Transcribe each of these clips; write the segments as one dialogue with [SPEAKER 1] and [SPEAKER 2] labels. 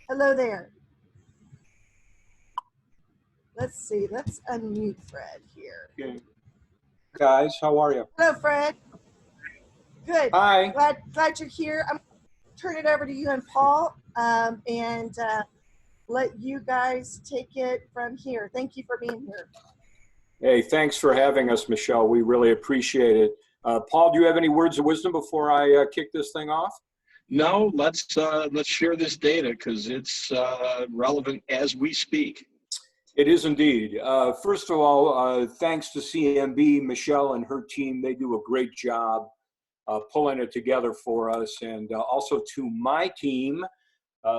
[SPEAKER 1] Hello there. Let's see. Let's unmute Fred here.
[SPEAKER 2] Okay. Guys, how are you?
[SPEAKER 1] Hello, Fred. Good.
[SPEAKER 2] Hi.
[SPEAKER 1] Glad you're here. I'm going to turn it over to you and Paul and let you guys take it from here. Thank you for being here.
[SPEAKER 2] Hey, thanks for having us, Michelle. We really appreciate it. Paul, do you have any words of wisdom before I kick this thing off?
[SPEAKER 3] No, let's share this data because it's relevant as we speak.
[SPEAKER 2] It is indeed. First of all, thanks to CMB, Michelle and her team. They do a great job pulling it together for us. And also to my team,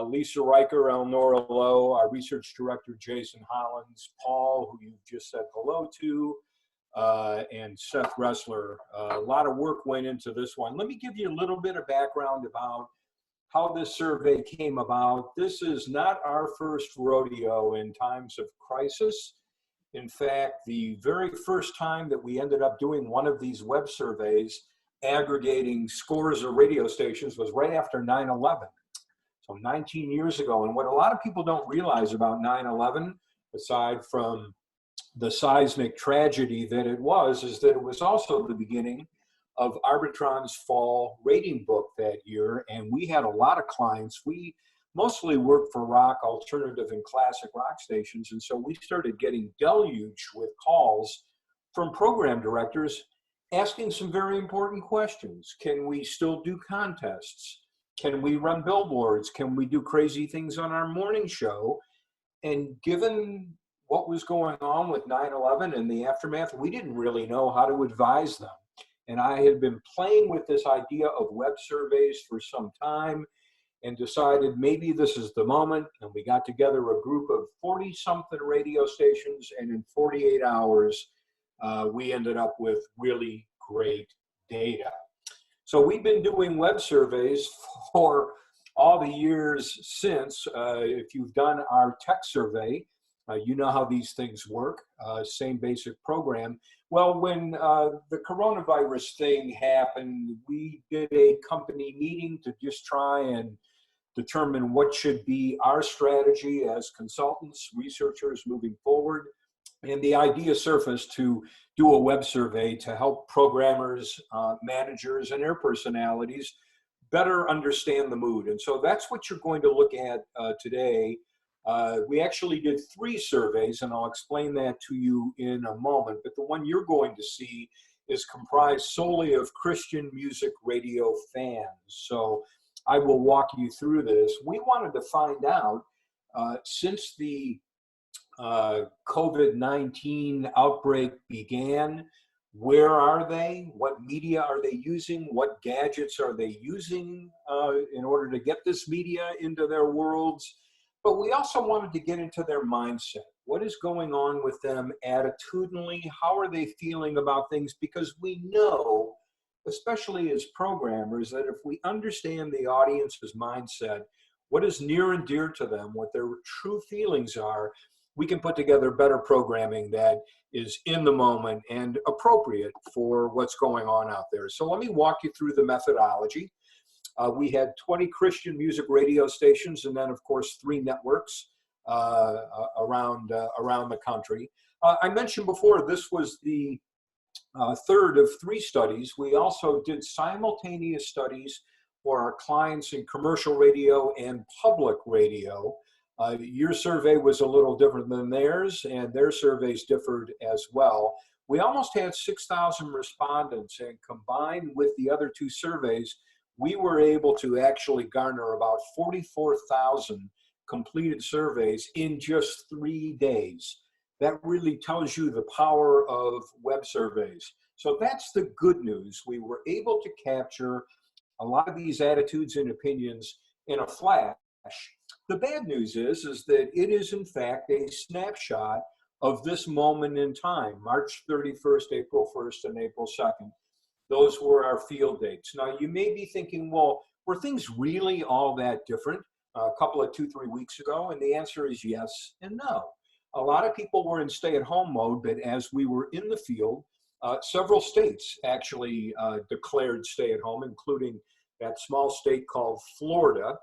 [SPEAKER 2] Lisa Riker, Elnora Lowe, our research director, Jason Hollins, Paul, who you just said hello to, and Seth Ressler. A lot of work went into this one. Let me give you a little bit of background about how this survey came about. This is not our first rodeo in times of crisis. In fact, the very first time that we ended up doing one of these web surveys, aggregating scores of radio stations, was right after 9/11. So 19 years ago. And what a lot of people don't realize about 9/11, aside from the seismic tragedy that it was, is that it was also the beginning of Arbitron's fall rating book that year. And we had a lot of clients. We mostly worked for rock, alternative, and classic rock stations. And so we started getting deluged with calls from program directors asking some very important questions. Can we still do contests? Can we run billboards? Can we do crazy things on our morning show? And given what was going on with 9/11 and the aftermath, we didn't really know how to advise them. And I had been playing with this idea of web surveys for some time and decided maybe this is the moment. And we got together a group of 40-something radio stations, and in 48 hours, we ended up with really great data. So we've been doing web surveys for all the years since. If you've done our tech survey, you know how these things work, same basic program. Well, when the coronavirus thing happened, we did a company meeting to just try and determine what should be our strategy as consultants, researchers moving forward. And the idea surfaced to do a web survey to help programmers, managers, and their personalities better understand the mood. And so that's what you're going to look at today. We actually did 3 surveys, and I'll explain that to you in a moment. But the one you're going to see is comprised solely of Christian music radio fans. So I will walk you through this. We wanted to find out, since the COVID-19 outbreak began, where are they? What media are they using? What gadgets are they using in order to get this media into their worlds? But we also wanted to get into their mindset. What is going on with them attitudinally? How are they feeling about things? Because we know, especially as programmers, that if we understand the audience's mindset, what is near and dear to them, what their true feelings are, we can put together better programming that is in the moment and appropriate for what's going on out there. So let me walk you through the methodology. We had 20 Christian music radio stations, and then, of course, 3 networks around the country. I mentioned before, this was the third of 3 studies. We also did simultaneous studies for our clients in commercial radio and public radio. Your survey was a little different than theirs, and their surveys differed as well. We almost had 6,000 respondents, and combined with the other 2 surveys, we were able to actually garner about 44,000 completed surveys in just 3 days. That really tells you the power of web surveys. So that's the good news. We were able to capture a lot of these attitudes and opinions in a flash. The bad news is that it is in fact a snapshot of this moment in time, March 31st, April 1st, and April 2nd. Those were our field dates. Now, you may be thinking, well, were things really all that different a couple of 2-3 weeks ago? And the answer is yes and no. A lot of people were in stay-at-home mode, but as we were in the field, several states actually declared stay-at-home, including that small state called Florida.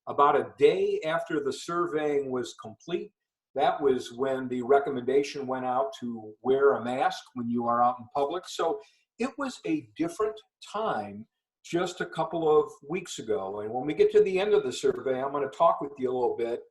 [SPEAKER 2] About a day after the surveying was complete, that was when the recommendation went out to wear a mask when you are out in public. So it was a different time just a couple of weeks ago. And when we get to the end of the survey, I'm going to talk with you a little bit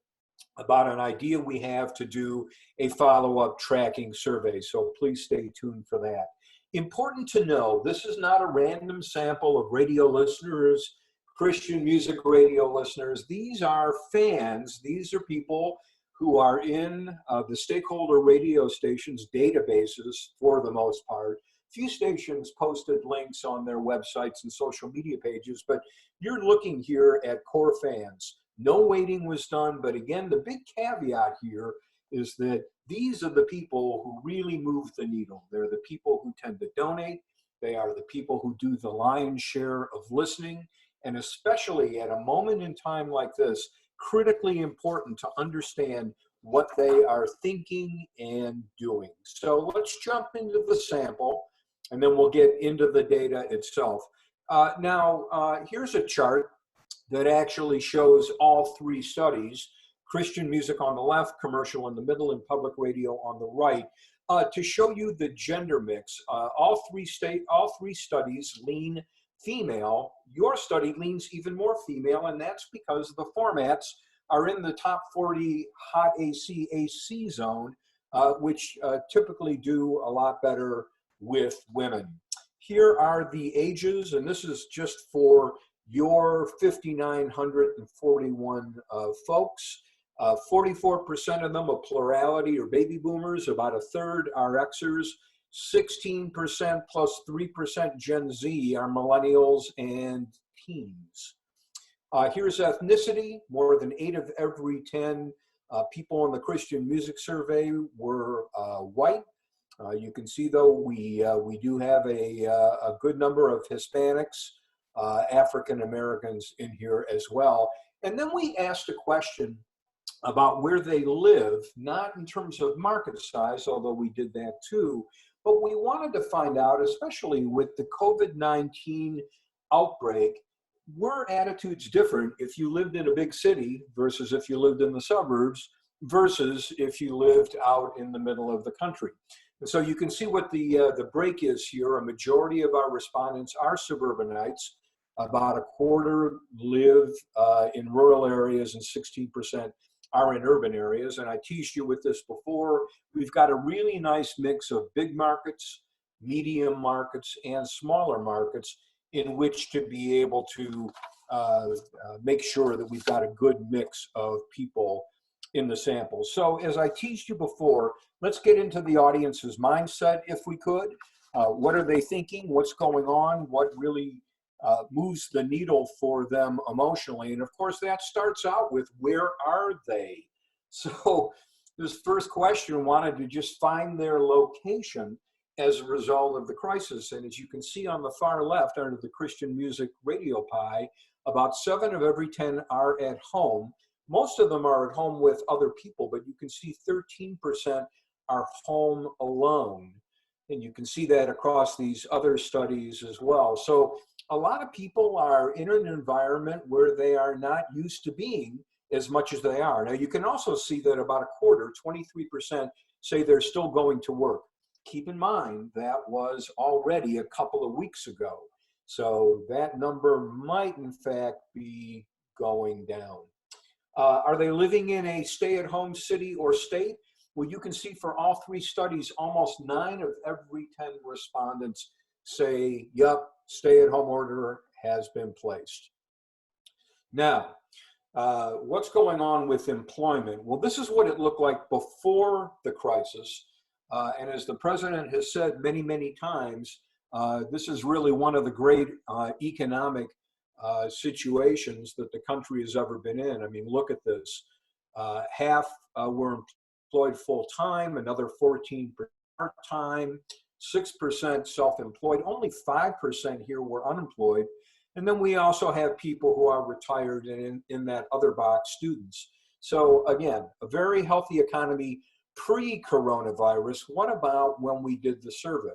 [SPEAKER 2] about an idea we have to do a follow-up tracking survey. So please stay tuned for that. Important to know, this is not a random sample of radio listeners, Christian music radio listeners. These are fans. These are people who are in the stakeholder radio stations databases for the most part. Few stations posted links on their websites and social media pages, but you're looking here at core fans. No weighting was done, but again, the big caveat here is that these are the people who really move the needle. They're the people who tend to donate. They are the people who do the lion's share of listening. And especially at a moment in time like this, critically important to understand what they are thinking and doing. So let's jump into the sample, and then we'll get into the data itself. Here's a chart that actually shows all three studies: Christian music on the left, commercial in the middle, and public radio on the right, to show you the gender mix. All three studies lean female. Your study leans even more female, and that's because the formats are in the top 40 hot AC zone, which typically do a lot better with women. Here are the ages, and this is just for your 5,941 folks. 44% of them are plurality or baby boomers, about a third are Xers, 16% plus 3% Gen Z are millennials and teens. Here's ethnicity. More than 8 of every 10 people in the Christian music survey were white. You can see, though, we do have a good number of Hispanics, African Americans in here as well. And then we asked a question about where they live, not in terms of market size, although we did that too, but we wanted to find out, especially with the COVID-19 outbreak, were attitudes different if you lived in a big city versus if you lived in the suburbs versus if you lived out in the middle of the country. And so you can see what the break is here. A majority of our respondents are suburbanites. About a quarter live in rural areas and 16% are in urban areas. And I teased you with this before. We've got a really nice mix of big markets, medium markets, and smaller markets in which to be able to make sure that we've got a good mix of people in the sample. So as I teased you before, let's get into the audience's mindset if we could. What are they thinking? What's going on? What really moves the needle for them emotionally? And of course, that starts out with, where are they? So this first question wanted to just find their location as a result of the crisis. And as you can see on the far left under the Christian music radio pie, about 7 of every 10 are at home. Most of them are at home with other people, but you can see 13% are home alone. And you can see that across these other studies as well. So a lot of people are in an environment where they are not used to being as much as they are. Now, you can also see that about a quarter, 23%, say they're still going to work. Keep in mind, that was already a couple of weeks ago. So that number might, in fact, be going down. Are they living in a stay-at-home city or state? Well, you can see for all three studies, almost 9 of every 10 respondents say, yep, stay-at-home order has been placed. Now, what's going on with employment? Well, this is what it looked like before the crisis. And as the president has said many, many times, this is really one of the great economic situations that the country has ever been in. I mean, look at this. Half were employed full-time, another 14% part-time, 6% self-employed, only 5% here were unemployed. And then we also have people who are retired and in that other box, students. So again, a very healthy economy pre-coronavirus. What about when we did the survey?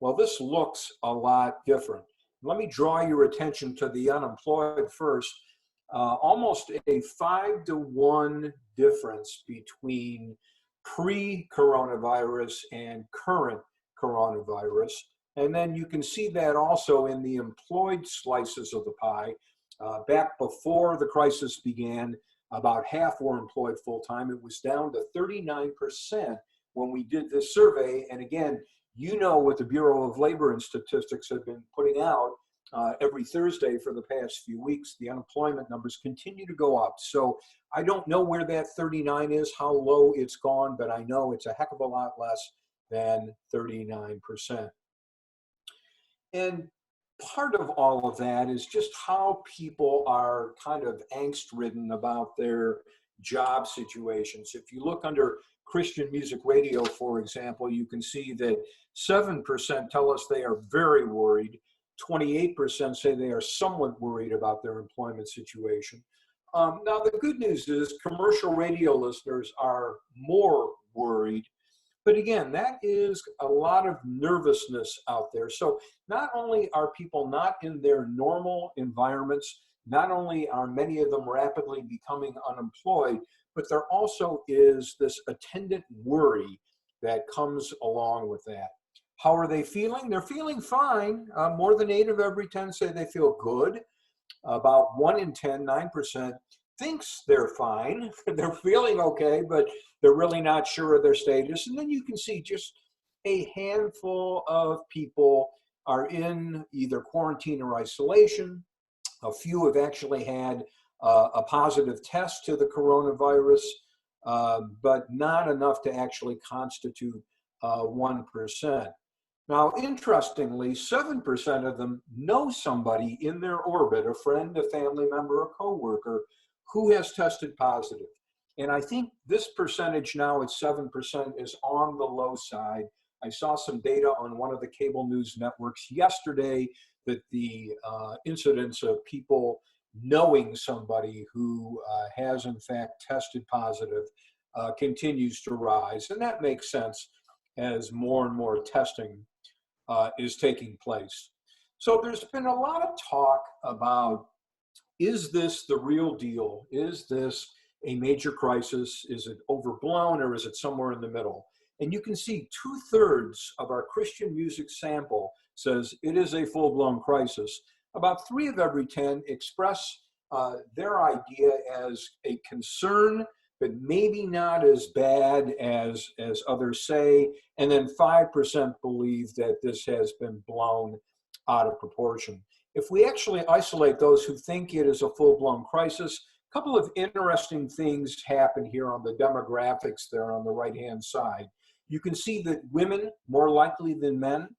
[SPEAKER 2] Well, this looks a lot different. Let me draw your attention to the unemployed first. almost a 5-to-1 difference between pre-coronavirus and current coronavirus. And then you can see that also in the employed slices of the pie. Back before the crisis began, about half were employed full-time. It was down to 39% when we did this survey. And again, you know what the Bureau of Labor and Statistics have been putting out every Thursday for the past few weeks. The unemployment numbers continue to go up. So I don't know where that 39 is, how low it's gone, but I know it's a heck of a lot less than 39%. And part of all of that is just how people are kind of angst-ridden about their job situations. If you look under Christian music radio, for example, you can see that 7% tell us they are very worried. 28% say they are somewhat worried about their employment situation. Now, the good news is commercial radio listeners are more worried. But again, that is a lot of nervousness out there. So not only are people not in their normal environments, not only are many of them rapidly becoming unemployed, but there also is this attendant worry that comes along with that. How are they feeling? They're feeling fine. More than 8 of every 10 say they feel good. About 1 in 10, 9%, thinks they're fine. They're feeling okay, but they're really not sure of their status. And then you can see just a handful of people are in either quarantine or isolation. A few have actually had a positive test to the coronavirus, but not enough to actually constitute 1%. Now, interestingly, 7% of them know somebody in their orbit, a friend, a family member, a coworker, who has tested positive. And I think this percentage now at 7% is on the low side. I saw some data on one of the cable news networks yesterday that the incidence of people knowing somebody who has in fact tested positive continues to rise. And that makes sense as more and more testing is taking place. So there's been a lot of talk about, is this the real deal? Is this a major crisis? Is it overblown, or is it somewhere in the middle? And you can see 2/3 of our Christian music sample says it is a full-blown crisis. About 3 of every 10 express their idea as a concern, but maybe not as bad as others say. And then 5% believe that this has been blown out of proportion. If we actually isolate those who think it is a full-blown crisis, a couple of interesting things happen here on the demographics there on the right-hand side. You can see that women, more likely than men,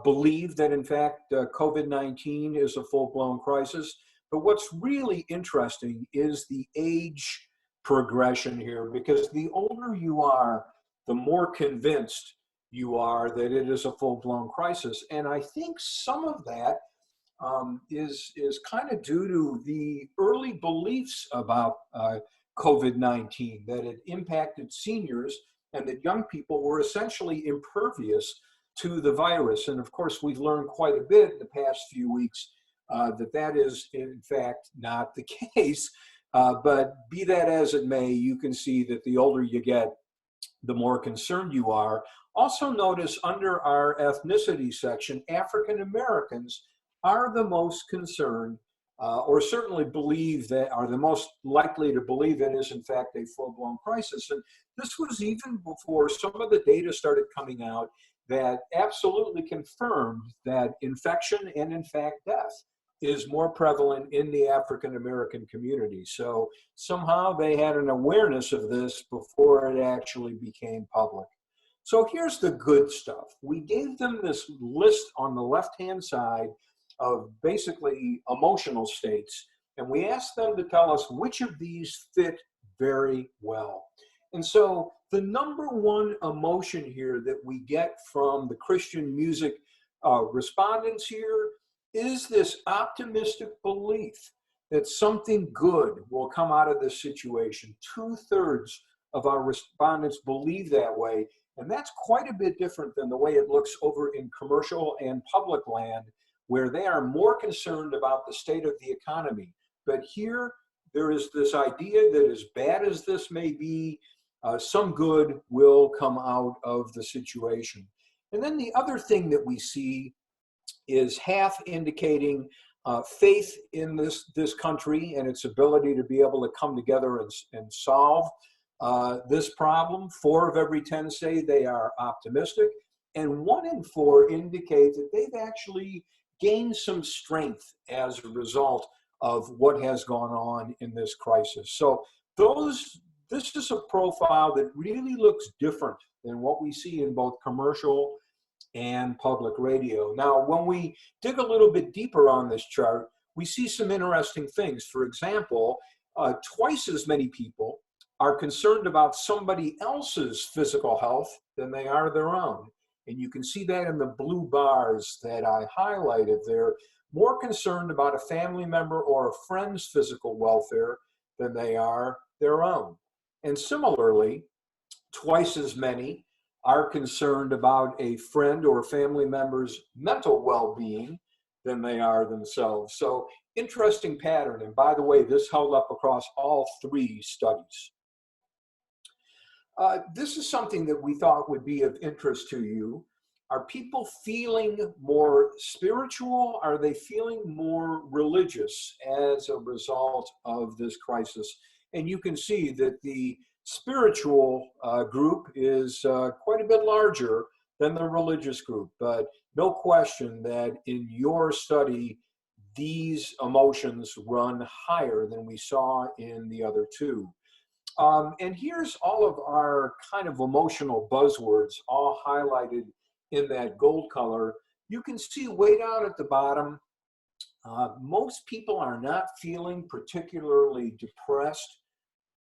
[SPEAKER 2] believe that in fact COVID-19 is a full-blown crisis. But what's really interesting is the age progression here, because the older you are, the more convinced you are that it is a full-blown crisis. And I think some of that is kind of due to the early beliefs about COVID-19, that it impacted seniors and that young people were essentially impervious to the virus. And of course, we've learned quite a bit in the past few weeks that is in fact not the case. But be that as it may, you can see that the older you get, the more concerned you are. Also notice under our ethnicity section, African Americans are the most concerned, or certainly believe that, are the most likely to believe it is in fact a full-blown crisis. And this was even before some of the data started coming out that absolutely confirmed that infection and in fact death is more prevalent in the African American community. So somehow they had an awareness of this before it actually became public. So here's the good stuff. We gave them this list on the left-hand side of basically emotional states, and we asked them to tell us which of these fit very well. And so the number one emotion here that we get from the Christian music respondents here is this optimistic belief that something good will come out of this situation. 2/3 of our respondents believe that way, and that's quite a bit different than the way it looks over in commercial and public land, where they are more concerned about the state of the economy. But here, there is this idea that as bad as this may be, some good will come out of the situation. And then the other thing that we see is half indicating faith in this country and its ability to be able to come together and solve this problem. 4 of every 10 say they are optimistic, and 1 in 4 indicate that they've actually gained some strength as a result of what has gone on in this crisis. So this is a profile that really looks different than what we see in both commercial and public radio. Now, when we dig a little bit deeper on this chart, we see some interesting things. For example, twice as many people are concerned about somebody else's physical health than they are their own. And you can see that in the blue bars that I highlighted. They're more concerned about a family member or a friend's physical welfare than they are their own. And similarly, twice as many are concerned about a friend or family member's mental well-being than they are themselves. So interesting pattern. And by the way, this held up across all 3 studies. This is something that we thought would be of interest to you. Are people feeling more spiritual? Are they feeling more religious as a result of this crisis? And you can see that the spiritual group is quite a bit larger than the religious group, but no question that in your study, these emotions run higher than we saw in the other 2. And here's all of our kind of emotional buzzwords all highlighted in that gold color. You can see way down at the bottom, most people are not feeling particularly depressed,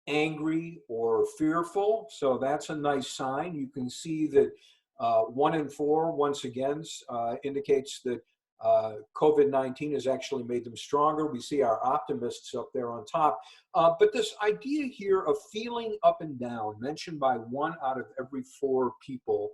[SPEAKER 2] angry, or fearful. So that's a nice sign. You can see that 1 in 4, once again, indicates that COVID-19 has actually made them stronger. We see our optimists up there on top. But this idea here of feeling up and down, mentioned by 1 out of every 4 people,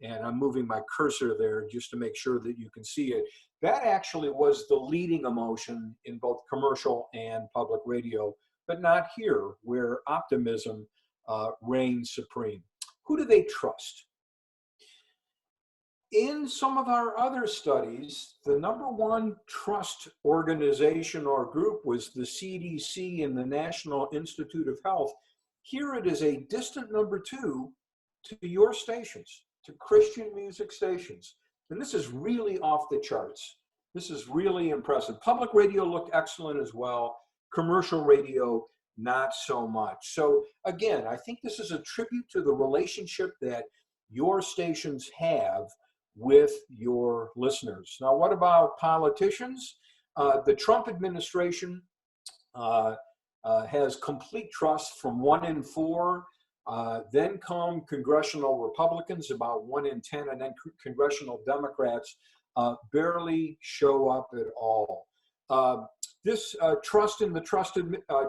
[SPEAKER 2] and I'm moving my cursor there just to make sure that you can see it, that actually was the leading emotion in both commercial and public radio, but not here, where optimism reigns supreme. Who do they trust? In some of our other studies, the #1 trust organization or group was the CDC and the National Institute of Health. Here it is a distant #2 to your stations, to Christian music stations. And this is really off the charts. This is really impressive. Public radio looked excellent as well. Commercial radio, not so much. So again, I think this is a tribute to the relationship that your stations have with your listeners. Now, what about politicians? The Trump administration has complete trust from 1 in 4. Then come congressional Republicans, about 1 in 10, and then congressional Democrats barely show up at all. This trust in the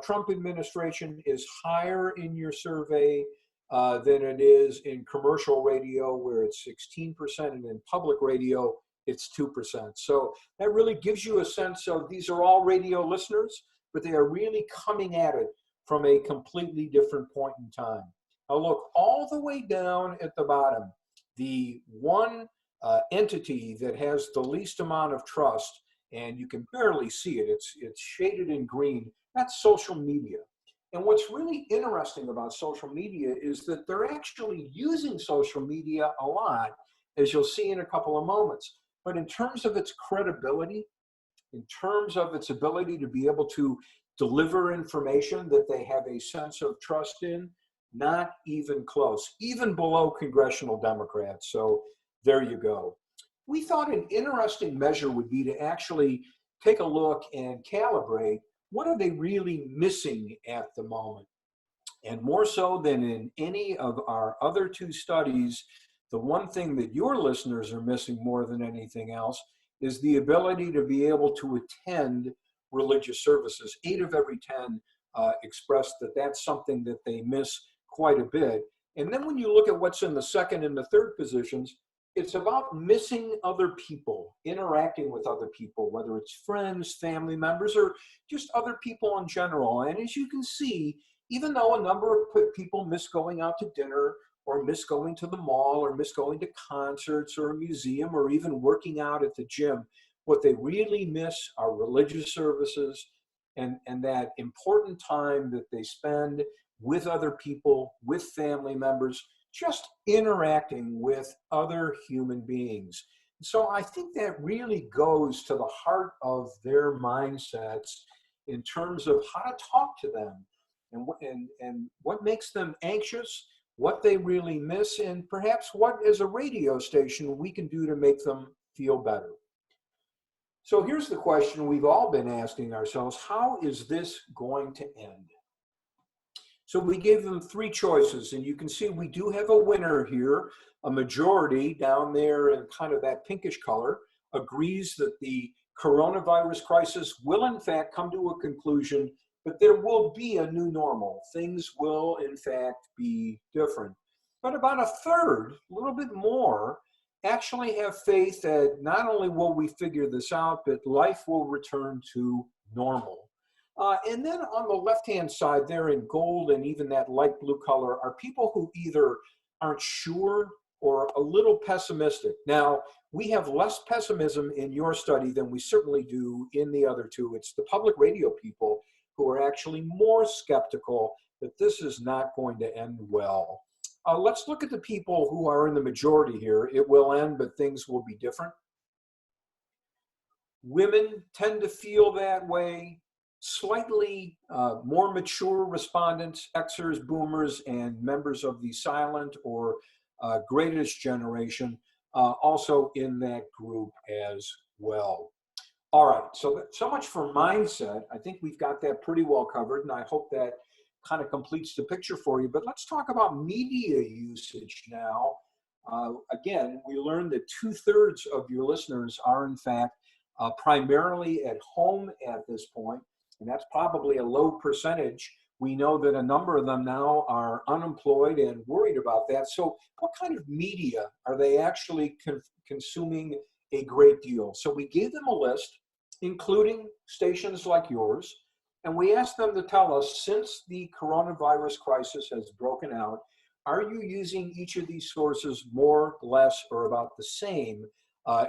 [SPEAKER 2] Trump administration is higher in your survey than it is in commercial radio, where it's 16%, and in public radio, it's 2%. So that really gives you a sense of these are all radio listeners, but they are really coming at it from a completely different point in time. Now look all the way down at the bottom, the one entity that has the least amount of trust, and you can barely see it, it's shaded in green, that's social media. And what's really interesting about social media is that they're actually using social media a lot, as you'll see in a couple of moments. But in terms of its credibility, in terms of its ability to be able to deliver information that they have a sense of trust in, not even close, even below congressional Democrats. So there you go. We thought an interesting measure would be to actually take a look and calibrate what are they really missing at the moment. And more so than in any of our other 2 studies, the one thing that your listeners are missing more than anything else is the ability to be able to attend religious services. 8 of every 10 expressed that that's something that they miss quite a bit. And then when you look at what's in the second and the third positions, it's about missing other people, interacting with other people, whether it's friends, family members, or just other people in general. And as you can see, even though a number of people miss going out to dinner, or miss going to the mall, or miss going to concerts or a museum, or even working out at the gym, what they really miss are religious services and that important time that they spend with other people, with family members, just interacting with other human beings. So I think that really goes to the heart of their mindsets in terms of how to talk to them and what makes them anxious, what they really miss, and perhaps what, as a radio station, we can do to make them feel better. So here's the question we've all been asking ourselves: how is this going to end? So we gave them three choices, and you can see we do have a winner here. A majority down there in kind of that pinkish color agrees that the coronavirus crisis will in fact come to a conclusion, but there will be a new normal. Things will in fact be different. But about a third, a little bit more, actually have faith that not only will we figure this out, but life will return to normal. And then on the left-hand side there in gold and even that light blue color are people who either aren't sure or a little pessimistic. Now, we have less pessimism in your study than we certainly do in the other two. It's the public radio people who are actually more skeptical that this is not going to end well. Let's look at the people who are in the majority here. It will end, but things will be different. Women tend to feel that way. Slightly more mature respondents, Xers, Boomers, and members of the silent or greatest generation, also in that group as well. All right, so much for mindset. I think we've got that pretty well covered, and I hope that kind of completes the picture for you. But let's talk about media usage now. Again, we learned that 2/3 of your listeners are in fact primarily at home at this point. And that's probably a low percentage. We know that a number of them now are unemployed and worried about that. So what kind of media are they actually consuming a great deal? So we gave them a list, including stations like yours, and we asked them to tell us, since the coronavirus crisis has broken out, are you using each of these sources more, less, or about the same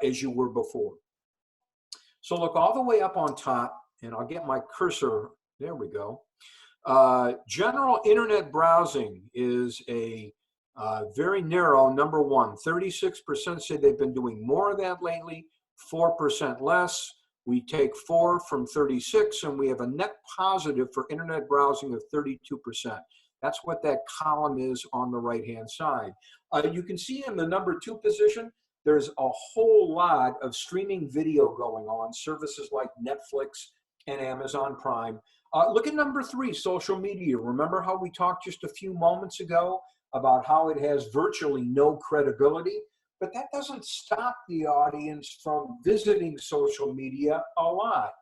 [SPEAKER 2] as you were before? So look all the way up on top, and I'll get my cursor, there we go. General internet browsing is a very narrow number one. 36% say they've been doing more of that lately, 4% less. We take 4 from 36, and we have a net positive for internet browsing of 32%. That's what that column is on the right-hand side. You can see in the number 2 position, there's a whole lot of streaming video going on, services like Netflix and Amazon Prime. Look at number 3, social media. Remember how we talked just a few moments ago about how it has virtually no credibility? But that doesn't stop the audience from visiting social media a lot.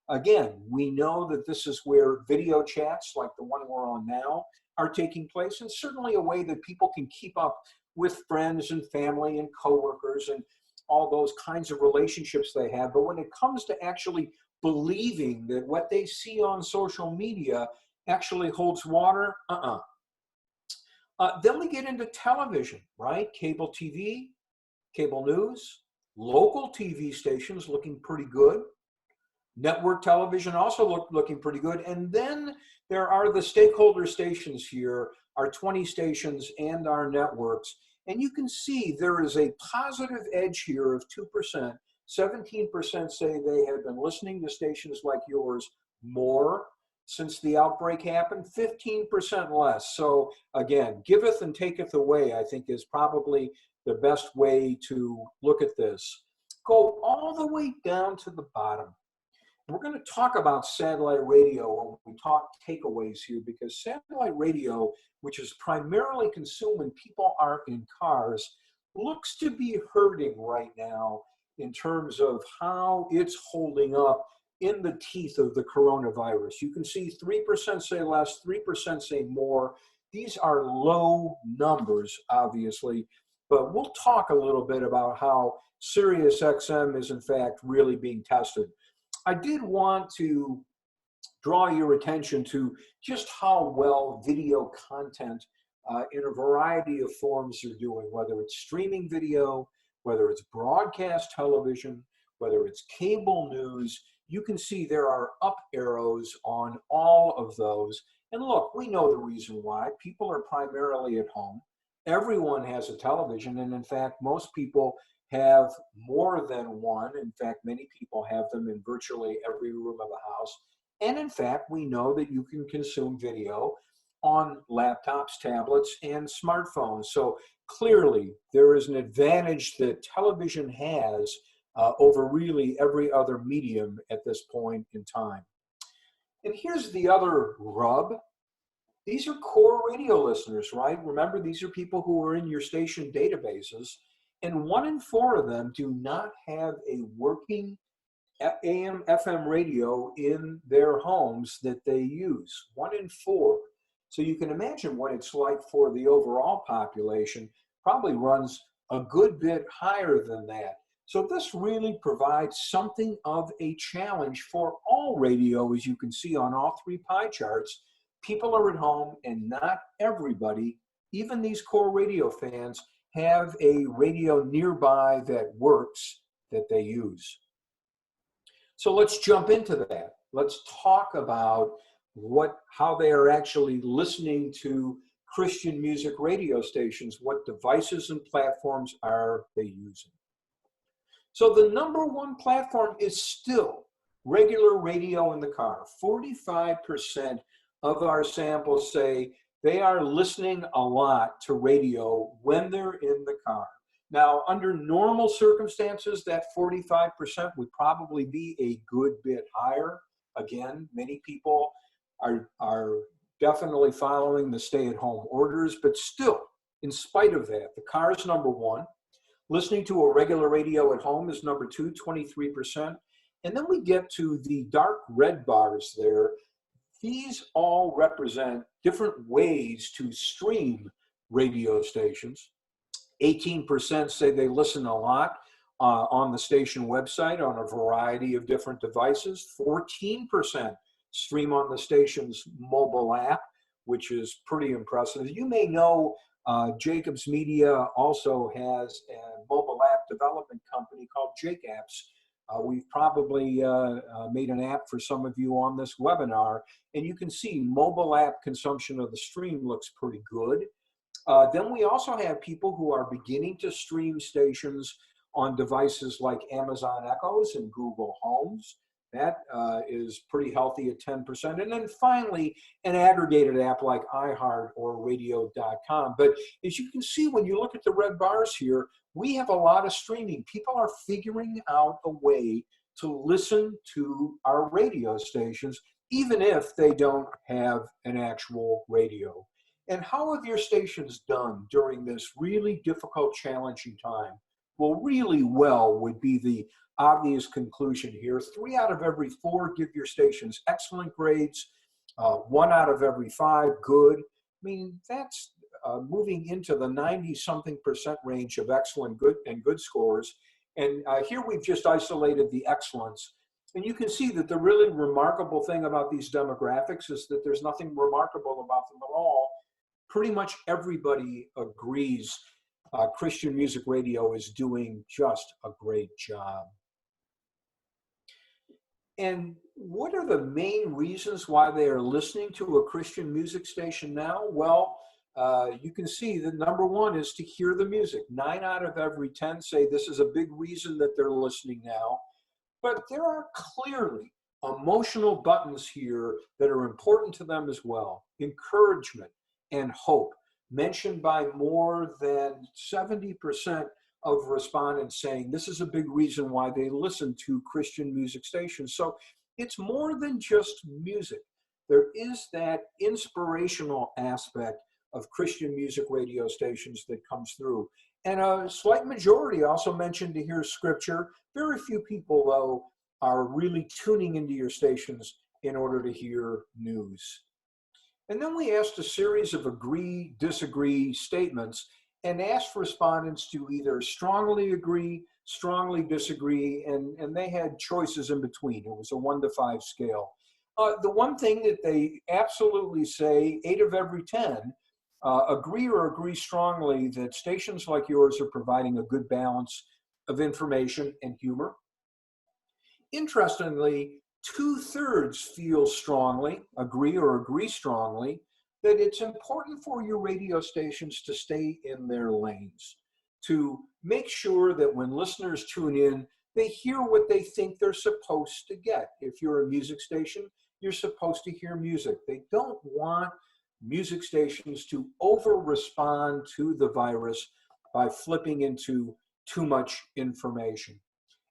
[SPEAKER 2] Again, we know that this is where video chats like the one we're on now are taking place, and certainly a way that people can keep up with friends and family and coworkers and all those kinds of relationships they have. But when it comes to actually believing that what they see on social media actually holds water, then we get into television, right? Cable TV, cable news, local TV stations looking pretty good. Network television also looking pretty good. And then there are the stakeholder stations here, our 20 stations and our networks. And you can see there is a positive edge here of 2%. 17% say they have been listening to stations like yours more since the outbreak happened, 15% less. So again, giveth and taketh away, I think, is probably the best way to look at this. Go all the way down to the bottom. We're going to talk about satellite radio when we talk takeaways here, because satellite radio, which is primarily consumed when people are in cars, looks to be hurting right now in terms of how it's holding up in the teeth of the coronavirus. You can see 3% say less, 3% say more. These are low numbers, obviously, but we'll talk a little bit about how Sirius XM is in fact really being tested. I did want to draw your attention to just how well video content in a variety of forms are doing, whether it's streaming video, whether it's broadcast television, whether it's cable news. You can see there are up arrows on all of those. And look, we know the reason why. People are primarily at home. Everyone has a television, and in fact, most people have more than one. In fact, many people have them in virtually every room of the house. And in fact, we know that you can consume video on laptops, tablets, and smartphones. So clearly, there is an advantage that television has over really every other medium at this point in time. And here's the other rub. These are core radio listeners, right? Remember, these are people who are in your station databases, and 1 in 4 of them do not have a working AM, FM radio in their homes that they use. 1 in 4. So you can imagine what it's like for the overall population. Probably runs a good bit higher than that. So this really provides something of a challenge for all radio, as you can see on all 3 pie charts. People are at home, and not everybody, even these core radio fans, have a radio nearby that works that they use. So let's jump into that. Let's talk about how they are actually listening to Christian music radio stations. What devices and platforms are they using? So the #1 platform is still regular radio in the car. 45% of our samples say they are listening a lot to radio when they're in the car. Now, under normal circumstances, that 45% would probably be a good bit higher. Again, many people are definitely following the stay-at-home orders, but still, in spite of that, the car is #1. Listening to a regular radio at home is #2, 23%. And then we get to the dark red bars there. These all represent different ways to stream radio stations. 18% say they listen a lot on the station website on a variety of different devices. 14% stream on the station's mobile app, which is pretty impressive. You may know Jacobs Media also has a mobile app development company called Jake Apps. We've probably made an app for some of you on this webinar, and you can see mobile app consumption of the stream looks pretty good. Then we also have people who are beginning to stream stations on devices like Amazon Echoes and Google Homes. That is pretty healthy at 10%. And then finally, an aggregated app like iHeart or radio.com. But as you can see, when you look at the red bars here, we have a lot of streaming. People are figuring out a way to listen to our radio stations, even if they don't have an actual radio. And how have your stations done during this really difficult, challenging time? Well, really well would be the obvious conclusion here. 3 out of every 4 give your stations excellent grades. 1 out of every 5 good. I mean, that's moving into the 90-something% range of excellent, good, and good scores. And here we've just isolated the excellence. And you can see that the really remarkable thing about these demographics is that there's nothing remarkable about them at all. Pretty much everybody agrees Christian music radio is doing just a great job. And what are the main reasons why they are listening to a Christian music station now? Well, you can see that #1 is to hear the music. 9 out of every 10 say this is a big reason that they're listening now. But there are clearly emotional buttons here that are important to them as well. Encouragement and hope, mentioned by more than 70% of respondents saying this is a big reason why they listen to Christian music stations. So it's more than just music. There is that inspirational aspect of Christian music radio stations that comes through. And a slight majority also mentioned to hear scripture. Very few people, though, are really tuning into your stations in order to hear news. And then we asked a series of agree, disagree statements. and asked respondents to either strongly agree, strongly disagree, and they had choices in between. It was a 1 to 5 scale. The one thing that they absolutely say, 8 of every 10 agree or agree strongly that stations like yours are providing a good balance of information and humor. Interestingly, 2/3 feel strongly, agree or agree strongly, that it's important for your radio stations to stay in their lanes, to make sure that when listeners tune in, they hear what they think they're supposed to get. If you're a music station, you're supposed to hear music. They don't want music stations to over-respond to the virus by flipping into too much information.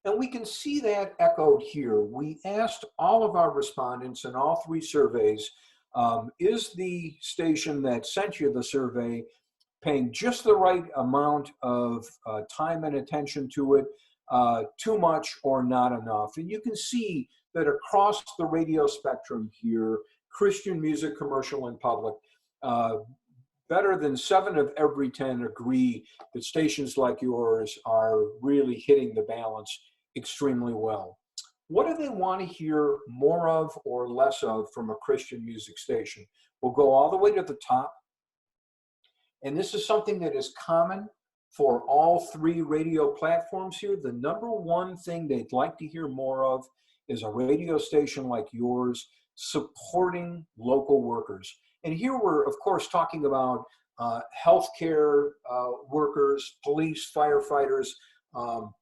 [SPEAKER 2] And we can see that echoed here. We asked all of our respondents in all 3 surveys, is the station that sent you the survey paying just the right amount of time and attention to it, too much or not enough? And you can see that across the radio spectrum here, Christian music, commercial, and public, better than 7 of every 10 agree that stations like yours are really hitting the balance extremely well. What do they want to hear more of or less of from a Christian music station? We'll go all the way to the top. And this is something that is common for all 3 radio platforms here. The number one thing they'd like to hear more of is a radio station like yours supporting local workers. And here we're, of course, talking about healthcare workers, police, firefighters,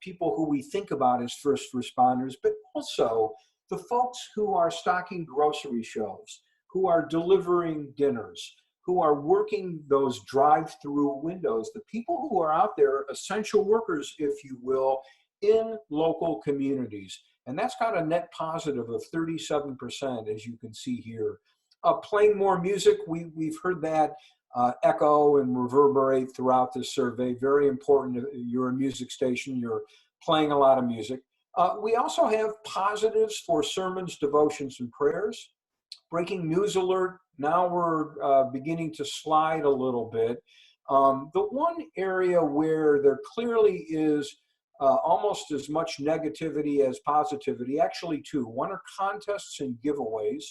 [SPEAKER 2] people who we think about as first responders, but also the folks who are stocking grocery shelves, who are delivering dinners, who are working those drive-through windows, the people who are out there, essential workers, if you will, in local communities. And that's got a net positive of 37%, as you can see here. Playing more music, we've heard that echo and reverberate throughout this survey. Very important. You're a music station, you're playing a lot of music. We also have positives for sermons, devotions, and prayers. Breaking news alert, now we're beginning to slide a little bit. The one area where there clearly is almost as much negativity as positivity, actually 2. One are contests and giveaways,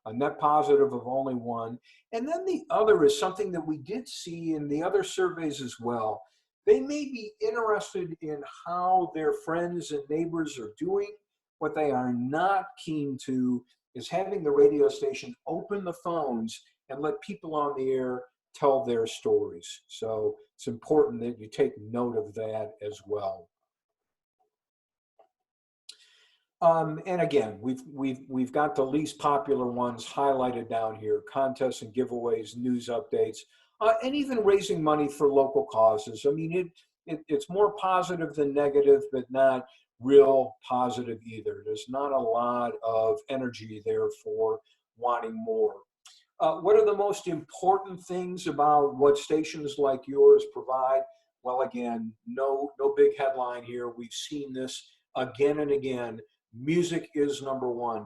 [SPEAKER 2] a net positive of only 1. And then the other is something that we did see in the other surveys as well. They may be interested in how their friends and neighbors are doing. What they are not keen to is having the radio station open the phones and let people on the air tell their stories. So it's important that you take note of that as well. And again, we've got the least popular ones highlighted down here: contests and giveaways, news updates, and even raising money for local causes. I mean, it's more positive than negative, but not real positive either. There's not a lot of energy there for wanting more. What are the most important things about what stations like yours provide? Well, again, no big headline here. We've seen this again and again. Music is number 1.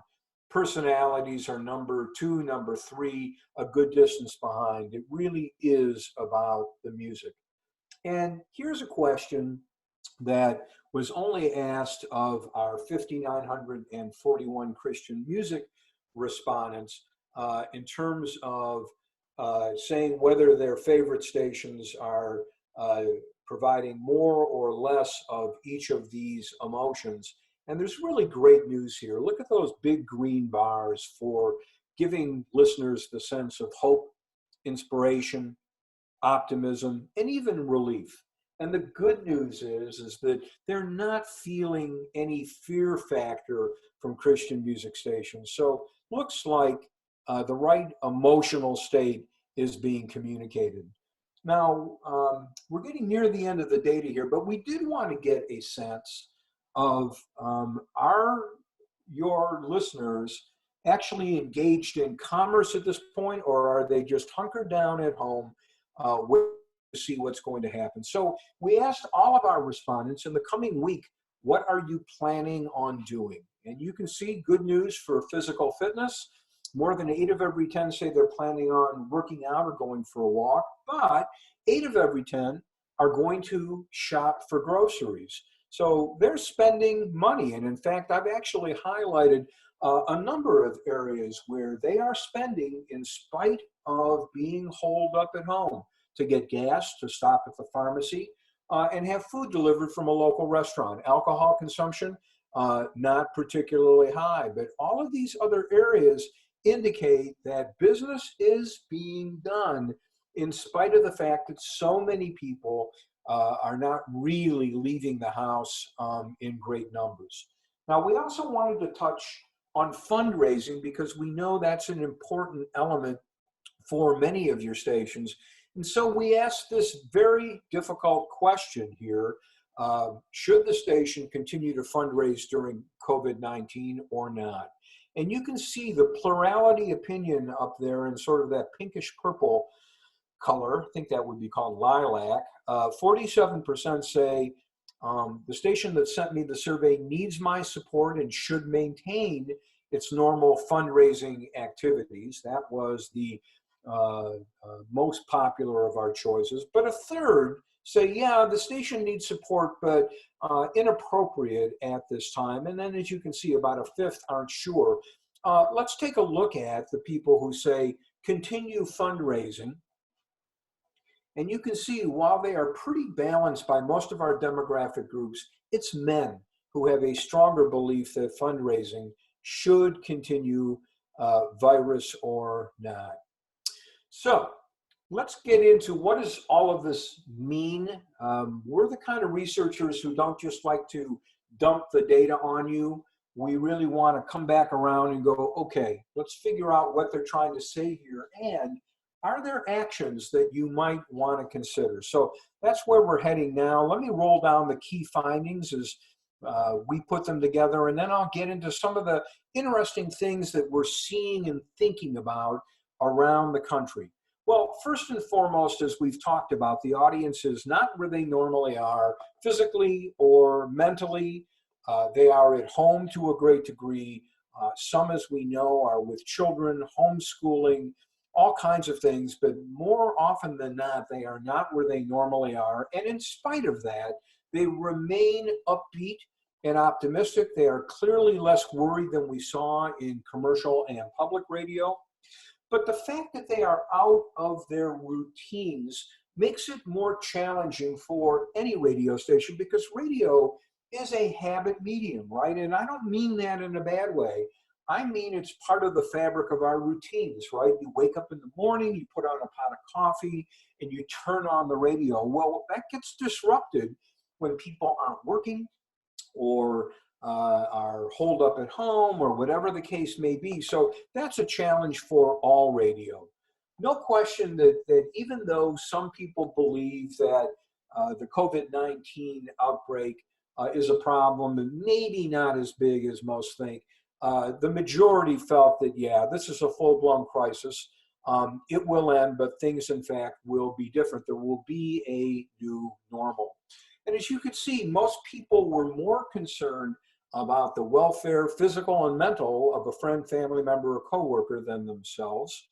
[SPEAKER 2] Personalities are number 2, number 3, a good distance behind. It really is about the music. And here's a question that was only asked of our 5,941 Christian music respondents in terms of saying whether their favorite stations are providing more or less of each of these emotions. And there's really great news here. Look at those big green bars for giving listeners the sense of hope, inspiration, optimism, and even relief. And the good news is that they're not feeling any fear factor from Christian music stations. So looks like the right emotional state is being communicated. Now, we're getting near the end of the data here, but we did want to get a sense of are your listeners actually engaged in commerce at this point, or are they just hunkered down at home waiting to see what's going to happen? So we asked all of our respondents in the coming week, what are you planning on doing? And you can see good news for physical fitness. More than 8 of every 10 say they're planning on working out or going for a walk, but 8 of every 10 are going to shop for groceries. So they're spending money. And in fact, I've actually highlighted a number of areas where they are spending in spite of being holed up at home to get gas, to stop at the pharmacy, and have food delivered from a local restaurant. Alcohol consumption, not particularly high, but all of these other areas indicate that business is being done in spite of the fact that so many people are not really leaving the house in great numbers. Now, we also wanted to touch on fundraising because we know that's an important element for many of your stations. And so we asked this very difficult question here. Should the station continue to fundraise during COVID-19 or not? And you can see the plurality opinion up there in sort of that pinkish purple color. I think that would be called lilac. 47% say the station that sent me the survey needs my support and should maintain its normal fundraising activities. That was the most popular of our choices. But a third say, yeah, the station needs support, but inappropriate at this time. And then as you can see, about a fifth aren't sure. Let's take a look at the people who say continue fundraising. And you can see while they are pretty balanced by most of our demographic groups, it's men who have a stronger belief that fundraising should continue, virus or not. So let's get into what does all of this mean. We're the kind of researchers who don't just like to dump the data on you. We really want to come back around and go, okay, let's figure out what they're trying to say here. And are there actions that you might want to consider? So that's where we're heading now. Let me roll down the key findings as we put them together, and then I'll get into some of the interesting things that we're seeing and thinking about around the country. Well, first and foremost, as we've talked about, the audience is not where they normally are physically or mentally. They are at home to a great degree. Some, as we know, are with children, homeschooling, all kinds of things, but more often than not, they are not where they normally are. And in spite of that, they remain upbeat and optimistic. They are clearly less worried than we saw in commercial and public radio. But the fact that they are out of their routines makes it more challenging for any radio station because radio is a habit medium, right? And I don't mean that in a bad way. I mean, it's part of the fabric of our routines, right? You wake up in the morning, you put on a pot of coffee, and you turn on the radio. Well, that gets disrupted when people aren't working or are holed up at home or whatever the case may be. So that's a challenge for all radio. No question that even though some people believe that the COVID-19 outbreak is a problem and maybe not as big as most think, the majority felt that, yeah, this is a full-blown crisis. It will end, but things, in fact, will be different. There will be a new normal. And as you can see, most people were more concerned about the welfare, physical and mental, of a friend, family member, or coworker than themselves.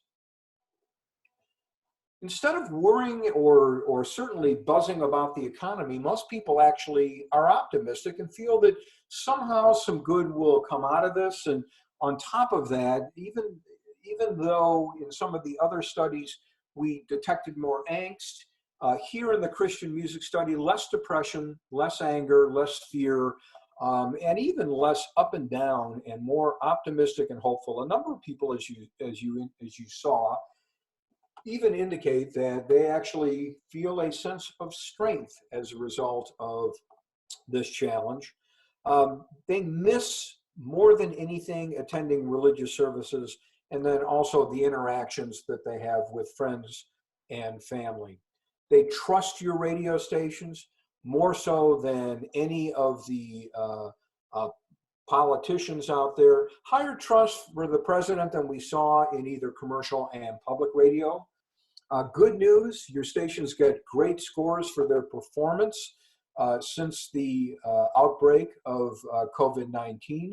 [SPEAKER 2] Instead of worrying or certainly buzzing about the economy, most people actually are optimistic and feel that somehow some good will come out of this. And on top of that, even though in some of the other studies we detected more angst, here in the Christian music study, less depression, less anger, less fear, and even less up and down, and more optimistic and hopeful. A number of people, as you saw, even indicate that they actually feel a sense of strength as a result of this challenge. They miss more than anything attending religious services, and then also the interactions that they have with friends and family. They trust your radio stations more so than any of the politicians out there. Higher trust for the president than we saw in either commercial and public radio. Good news, your stations get great scores for their performance since the outbreak of COVID-19.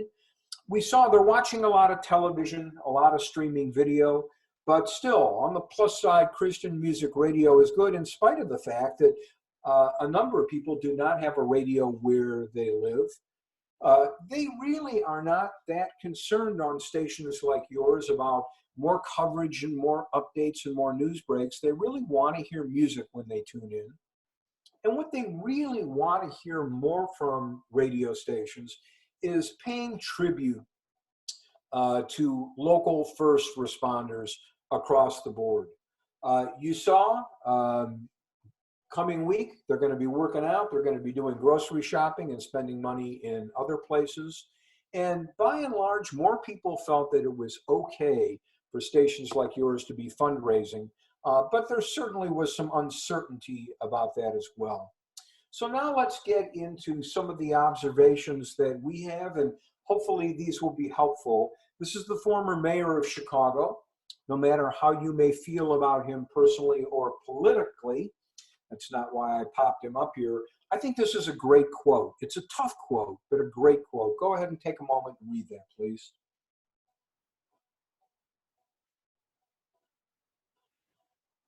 [SPEAKER 2] we saw they're watching a lot of television, a lot of streaming video, but still, on the plus side, Christian music radio is good in spite of the fact that a number of people do not have a radio where they live. They really are not that concerned on stations like yours about more coverage and more updates and more news breaks. They really want to hear music when they tune in. And what they really want to hear more from radio stations is paying tribute to local first responders across the board. You saw coming week, they're going to be working out, they're going to be doing grocery shopping and spending money in other places. And by and large, more people felt that it was okay for stations like yours to be fundraising, but there certainly was some uncertainty about that as well. So now let's get into some of the observations that we have, and hopefully these will be helpful. This is the former mayor of Chicago. No matter how you may feel about him personally or politically, that's not why I popped him up here. I think this is a great quote. It's a tough quote, but a great quote. Go ahead and take a moment and read that, please.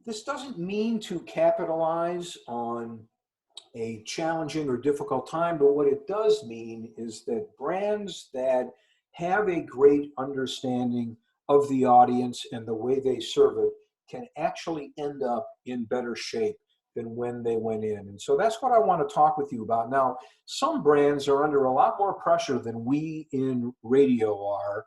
[SPEAKER 2] This doesn't mean to capitalize on a challenging or difficult time, but what it does mean is that brands that have a great understanding of the audience and the way they serve it can actually end up in better shape than when they went in. And so that's what I want to talk with you about. Now, some brands are under a lot more pressure than we in radio are.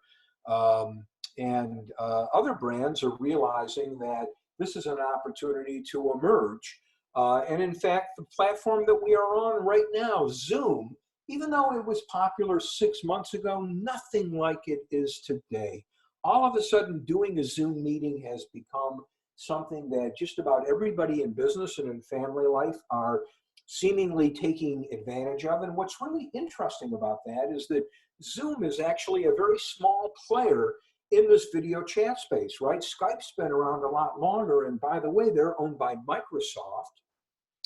[SPEAKER 2] Other brands are realizing that this is an opportunity to emerge. And in fact, the platform that we are on right now, Zoom, even though it was popular 6 months ago, nothing like it is today. All of a sudden, doing a Zoom meeting has become something that just about everybody in business and in family life are seemingly taking advantage of. And what's really interesting about that is that Zoom is actually a very small player in this video chat space, right? Skype's been around a lot longer, and by the way, they're owned by Microsoft.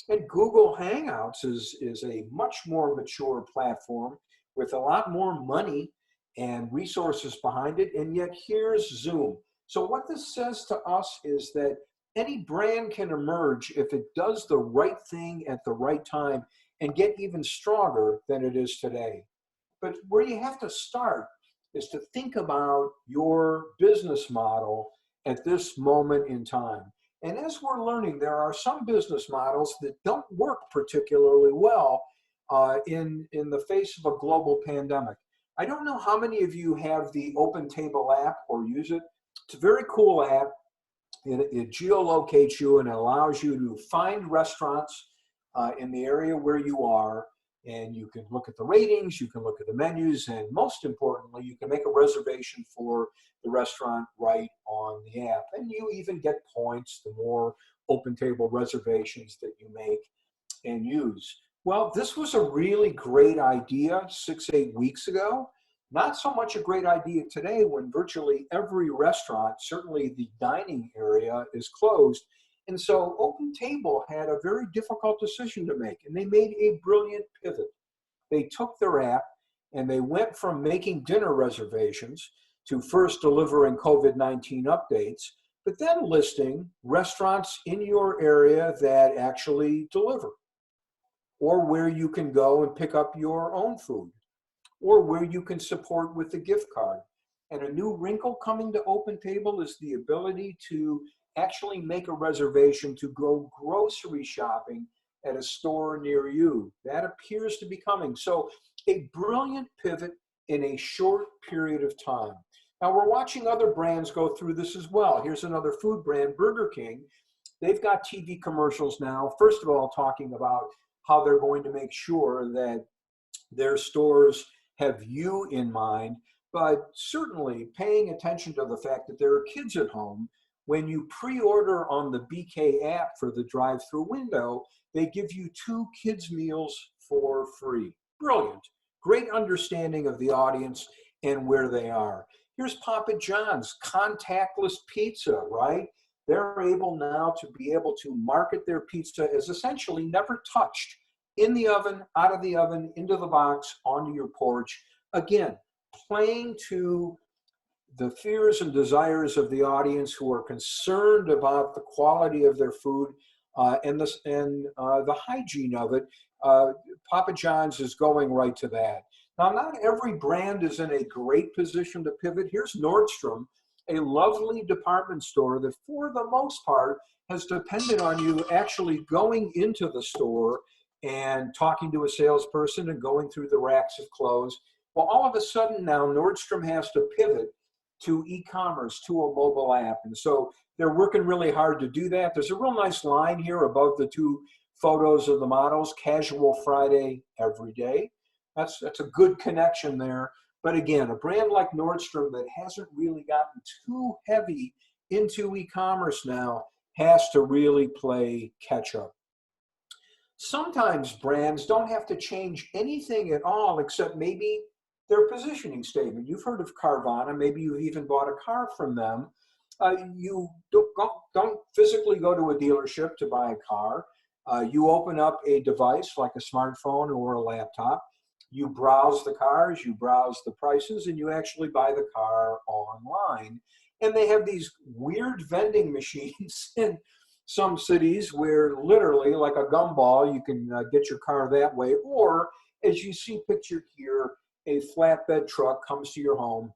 [SPEAKER 2] And Google Hangouts is a much more mature platform with a lot more money and resources behind it, and yet here's Zoom. So what this says to us is that any brand can emerge if it does the right thing at the right time and get even stronger than it is today. But where you have to start is to think about your business model at this moment in time. And as we're learning, there are some business models that don't work particularly well in the face of a global pandemic. I don't know how many of you have the Open Table app or use it. It's a very cool app. It geolocates you and allows you to find restaurants in the area where you are. And you can look at the ratings, you can look at the menus, and most importantly, you can make a reservation for the restaurant right on the app. And you even get points the more open table reservations that you make and use. Well, this was a really great idea 6-8 weeks ago. Not so much a great idea today when virtually every restaurant, certainly the dining area, is closed. And so Open Table had a very difficult decision to make, and they made a brilliant pivot. They took their app and they went from making dinner reservations to first delivering COVID-19 updates, but then listing restaurants in your area that actually deliver, or where you can go and pick up your own food, or where you can support with a gift card. And a new wrinkle coming to Open Table is the ability to actually make a reservation to go grocery shopping at a store near you. That appears to be coming. So a brilliant pivot in a short period of time. Now we're watching other brands go through this as well. Here's another food brand, Burger King. They've got TV commercials now, first of all, talking about how they're going to make sure that their stores have you in mind, but certainly paying attention to the fact that there are kids at home. When you pre-order on the BK app for the drive-through window, they give you 2 kids' meals for free. Brilliant. Great understanding of the audience and where they are. Here's Papa John's, contactless pizza, right? They're able now to be able to market their pizza as essentially never touched, in the oven, out of the oven, into the box, onto your porch. Again, playing to the fears and desires of the audience who are concerned about the quality of their food and the hygiene of it. Papa John's is going right to that. Now, not every brand is in a great position to pivot. Here's Nordstrom, a lovely department store that for the most part has depended on you actually going into the store and talking to a salesperson and going through the racks of clothes. Well, all of a sudden now Nordstrom has to pivot to e-commerce, to a mobile app. And so they're working really hard to do that. There's a real nice line here above the two photos of the models, casual Friday, every day. That's a good connection there. But again, a brand like Nordstrom that hasn't really gotten too heavy into e-commerce now has to really play catch up. Sometimes brands don't have to change anything at all except maybe their positioning statement. You've heard of Carvana. Maybe you've even bought a car from them. You don't physically go to a dealership to buy a car. You open up a device like a smartphone or a laptop. You browse the cars, you browse the prices, and you actually buy the car online. And they have these weird vending machines in some cities where literally, like a gumball, you can get your car that way. Or, as you see pictured here, a flatbed truck comes to your home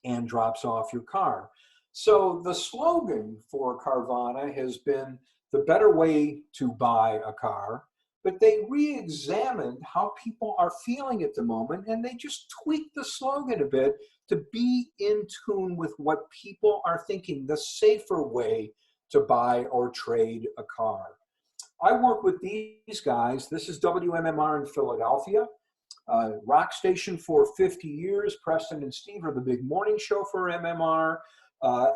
[SPEAKER 2] and drops off your car. So the slogan for Carvana has been the better way to buy a car, but they re-examined how people are feeling at the moment, and they just tweaked the slogan a bit to be in tune with what people are thinking, the safer way to buy or trade a car. I work with these guys. This is WMMR in Philadelphia. Rock station for 50 years. Preston and Steve are the big morning show for MMR.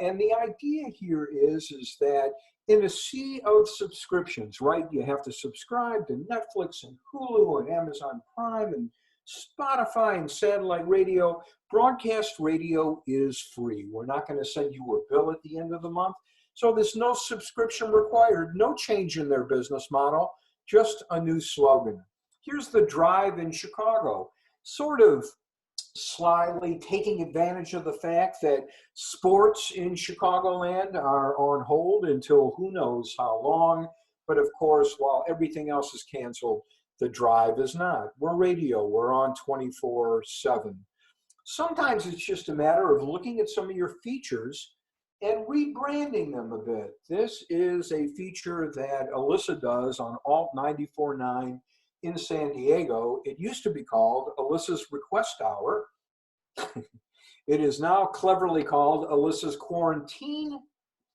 [SPEAKER 2] And the idea here is that in a sea of subscriptions, right? You have to subscribe to Netflix and Hulu and Amazon Prime and Spotify and satellite radio. Broadcast radio is free. We're not going to send you a bill at the end of the month. So there's no subscription required, no change in their business model, just a new slogan. Here's the drive in Chicago, sort of slyly taking advantage of the fact that sports in Chicagoland are on hold until who knows how long. But of course, while everything else is canceled, the drive is not. We're radio, we're on 24/7. Sometimes it's just a matter of looking at some of your features and rebranding them a bit. This is a feature that Alyssa does on Alt 94.9 in San Diego. It used to be called Alyssa's Request Hour. It is now cleverly called Alyssa's Quarantine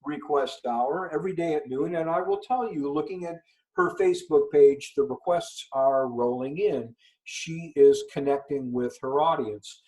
[SPEAKER 2] Request Hour every day at noon. And I will tell you, looking at her Facebook page, the requests are rolling in. She is connecting with her audience.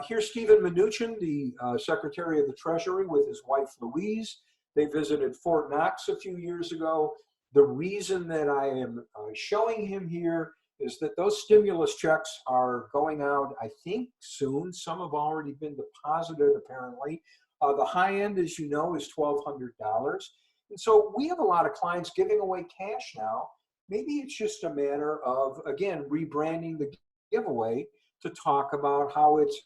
[SPEAKER 2] Here's Stephen Mnuchin, the Secretary of the Treasury, with his wife Louise. They visited Fort Knox a few years ago. The reason that I am showing him here is that those stimulus checks are going out, I think, soon. Some have already been deposited, apparently. The high end, as you know, is $1,200. And so we have a lot of clients giving away cash now. Maybe it's just a matter of, again, rebranding the giveaway to talk about how it's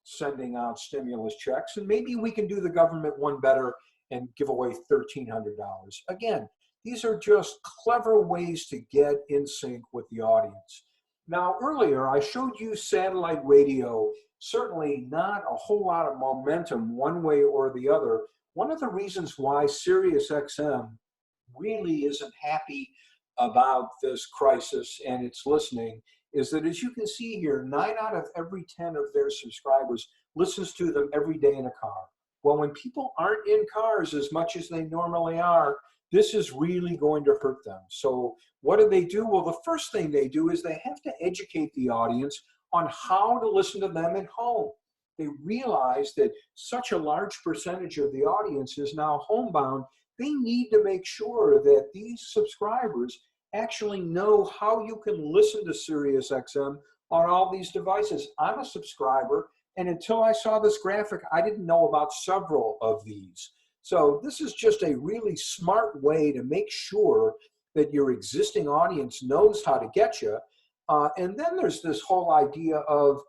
[SPEAKER 2] sending out stimulus checks. And maybe we can do the government one better and give away $1,300. Again, these are just clever ways to get in sync with the audience. Now, earlier, I showed you satellite radio, certainly not a whole lot of momentum one way or the other. One of the reasons why SiriusXM really isn't happy about this crisis and its listening is that, as you can see here, 9 out of every 10 of their subscribers listens to them every day in a car. Well, when people aren't in cars as much as they normally are, this is really going to hurt them. So what do? Well, the first thing they do is they have to educate the audience on how to listen to them at home. They realize that such a large percentage of the audience is now homebound. They need to make sure that these subscribers actually know how you can listen to SiriusXM on all these devices. I'm a subscriber, and until I saw this graphic, I didn't know about several of these. So this is just a really smart way to make sure that your existing audience knows how to get you. And then there's this whole idea of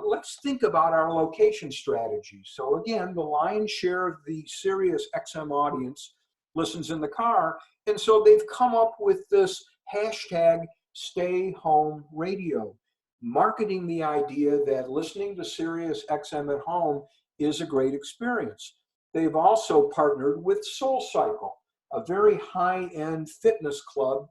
[SPEAKER 2] let's think about our location strategy. So again, the lion's share of the Sirius XM audience listens in the car. And so they've come up with this hashtag stay home radio, marketing the idea that listening to Sirius XM at home is a great experience. They've also partnered with SoulCycle, a very high-end fitness club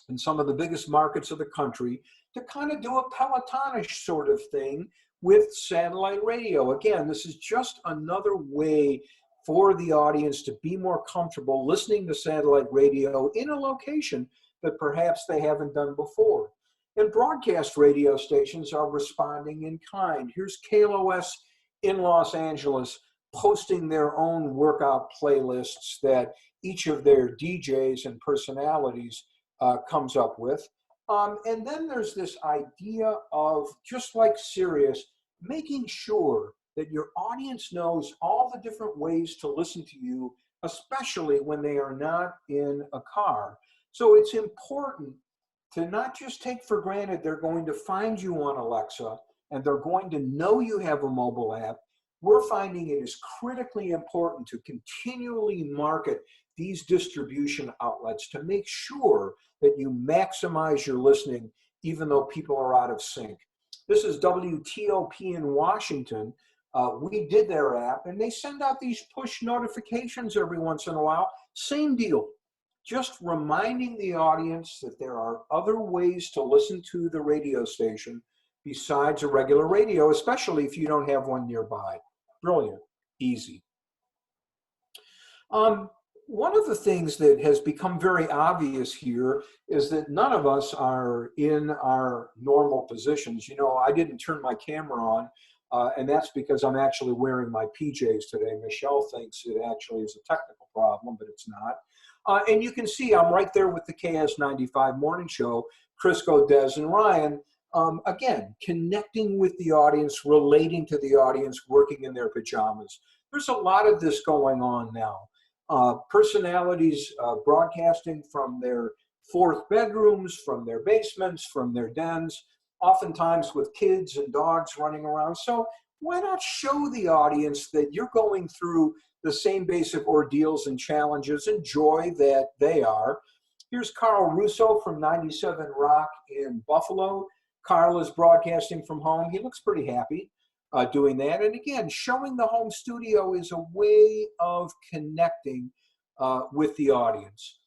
[SPEAKER 2] in some of the biggest markets of the country, to kind of do a Pelotonish sort of thing with satellite radio. Again, this is just another way for the audience to be more comfortable listening to satellite radio in a location that perhaps they haven't done before. And broadcast radio stations are responding in kind. Here's KLOS in Los Angeles posting their own workout playlists that each of their DJs and personalities comes up with. And then there's this idea of, just like Sirius, making sure that your audience knows all the different ways to listen to you, especially when they are not in a car. So it's important to not just take for granted they're going to find you on Alexa and they're going to know you have a mobile app. We're finding it is critically important to continually market these distribution outlets to make sure that you maximize your listening, even though people are out of sync. This is WTOP in Washington. We did their app, and they send out these push notifications every once in a while. Same deal. Just reminding the audience that there are other ways to listen to the radio station besides a regular radio, especially if you don't have one nearby. Brilliant. Easy. One of the things that has become very obvious here is that none of us are in our normal positions. You know, I didn't turn my camera on, and that's because I'm actually wearing my PJs today. Michelle thinks it actually is a technical problem, but it's not. And you can see I'm right there with the KS95 Morning Show, Crisco, Des, and Ryan. Again, connecting with the audience, relating to the audience, working in their pajamas. There's a lot of this going on now. Personalities broadcasting from their fourth bedrooms, from their basements, from their dens, oftentimes with kids and dogs running around. So why not show the audience that you're going through the same basic ordeals and challenges and joy that they are? Here's Carl Russo from 97 Rock in Buffalo. Carl is broadcasting from home. He looks pretty happy doing that. And again, showing the home studio is a way of connecting with the audience.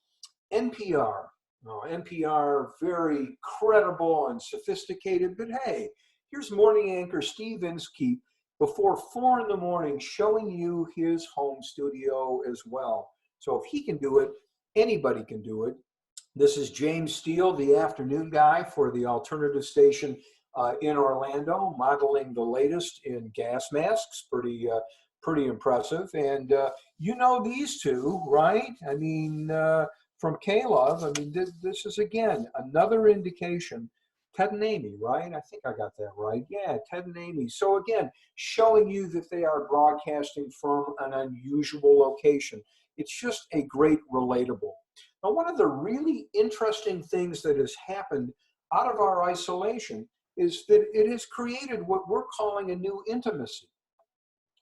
[SPEAKER 2] NPR. NPR, very credible and sophisticated, but hey, here's morning anchor Steve Inskeep before 4 in the morning showing you his home studio as well. So if he can do it, anybody can do it. This is James Steele, the afternoon guy for the alternative station in Orlando, modeling the latest in gas masks. Pretty impressive. And you know these two, right? I mean, from K-Love, I mean, this is, again, another indication. Ted and Amy, right? I think I got that right. Yeah, Ted and Amy. So again, showing you that they are broadcasting from an unusual location. It's just a great relatable. Now, one of the really interesting things that has happened out of our isolation is that it has created what we're calling a new intimacy.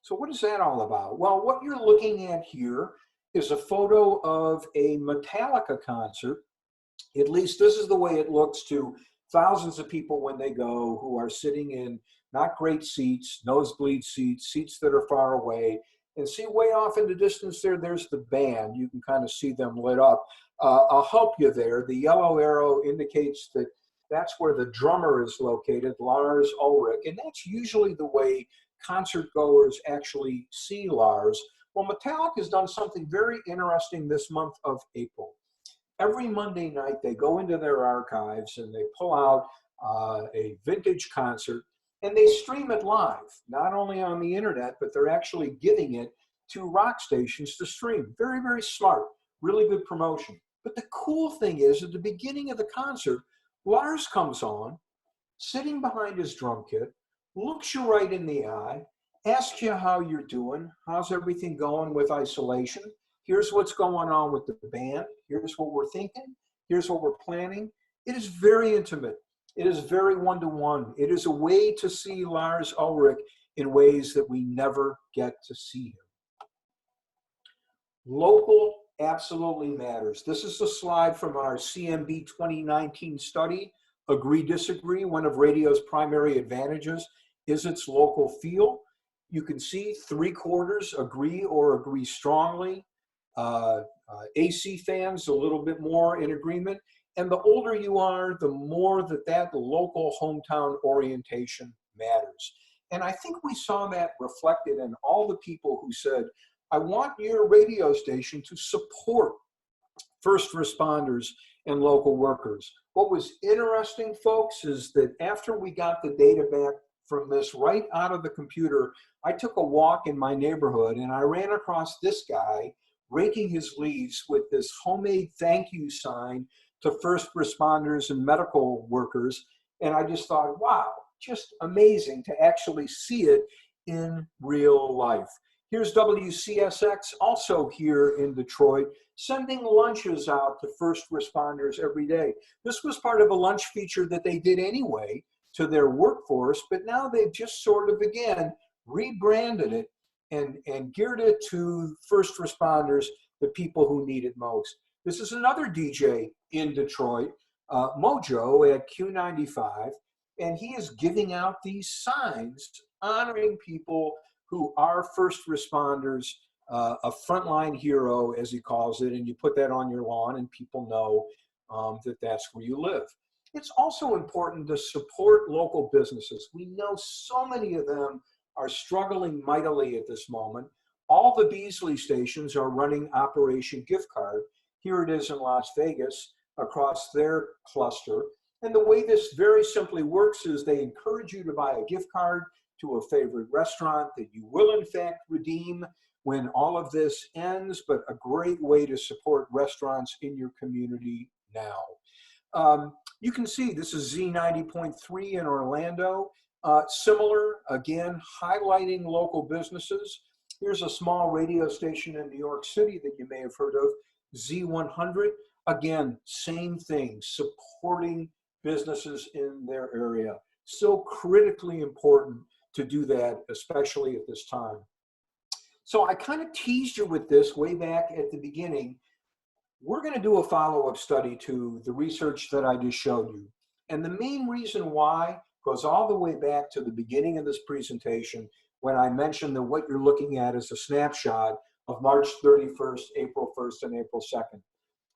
[SPEAKER 2] So what is that all about? Well, what you're looking at here is a photo of a Metallica concert. At least this is the way it looks to thousands of people when they go, who are sitting in not great seats, nosebleed seats, seats that are far away. And see way off in the distance there, there's the band. You can kind of see them lit up. I'll help you there. The yellow arrow indicates that that's where the drummer is located, Lars Ulrich. And that's usually the way concert goers actually see Lars. Well, Metallica has done something very interesting this month of April. Every Monday night, they go into their archives and they pull out a vintage concert and they stream it live, not only on the internet, but they're actually giving it to rock stations to stream. Very, very smart, really good promotion. But the cool thing is, at the beginning of the concert, Lars comes on, sitting behind his drum kit, looks you right in the eye, asks you how you're doing, how's everything going with isolation, here's what's going on with the band, here's what we're thinking, here's what we're planning. It is very intimate. It is very one-to-one. It is a way to see Lars Ulrich in ways that we never get to see him. Local absolutely matters. This is a slide from our CMB 2019 study, Agree, Disagree. One of radio's primary advantages is its local feel. You can see 3/4 agree or agree strongly. AC fans, a little bit more in agreement. And the older you are, the more that local hometown orientation matters. And I think we saw that reflected in all the people who said, I want your radio station to support first responders and local workers. What was interesting, folks, is that after we got the data back from this right out of the computer, I took a walk in my neighborhood and I ran across this guy raking his leaves with this homemade thank you sign to first responders and medical workers. And I just thought, wow, just amazing to actually see it in real life. Here's WCSX, also here in Detroit, sending lunches out to first responders every day. This was part of a lunch feature that they did anyway to their workforce, but now they've just sort of, again, rebranded it and geared it to first responders, the people who need it most. This is another DJ in Detroit, Mojo at Q95, and he is giving out these signs honoring people who are first responders, a frontline hero, as he calls it, and you put that on your lawn and people know that that's where you live. It's also important to support local businesses. We know so many of them are struggling mightily at this moment. All the Beasley stations are running Operation Gift Card. Here it is in Las Vegas across their cluster. And the way this very simply works is they encourage you to buy a gift card to a favorite restaurant that you will in fact redeem when all of this ends, but a great way to support restaurants in your community now. You can see this is Z90.3 in Orlando. Similar, again, highlighting local businesses. Here's a small radio station in New York City that you may have heard of, Z100. Again, same thing, supporting businesses in their area. So critically important to do that, especially at this time. So I kind of teased you with this way back at the beginning. We're going to do a follow-up study to the research that I just showed you. And the main reason why goes all the way back to the beginning of this presentation when I mentioned that what you're looking at is a snapshot of March 31st, April 1st, and April 2nd.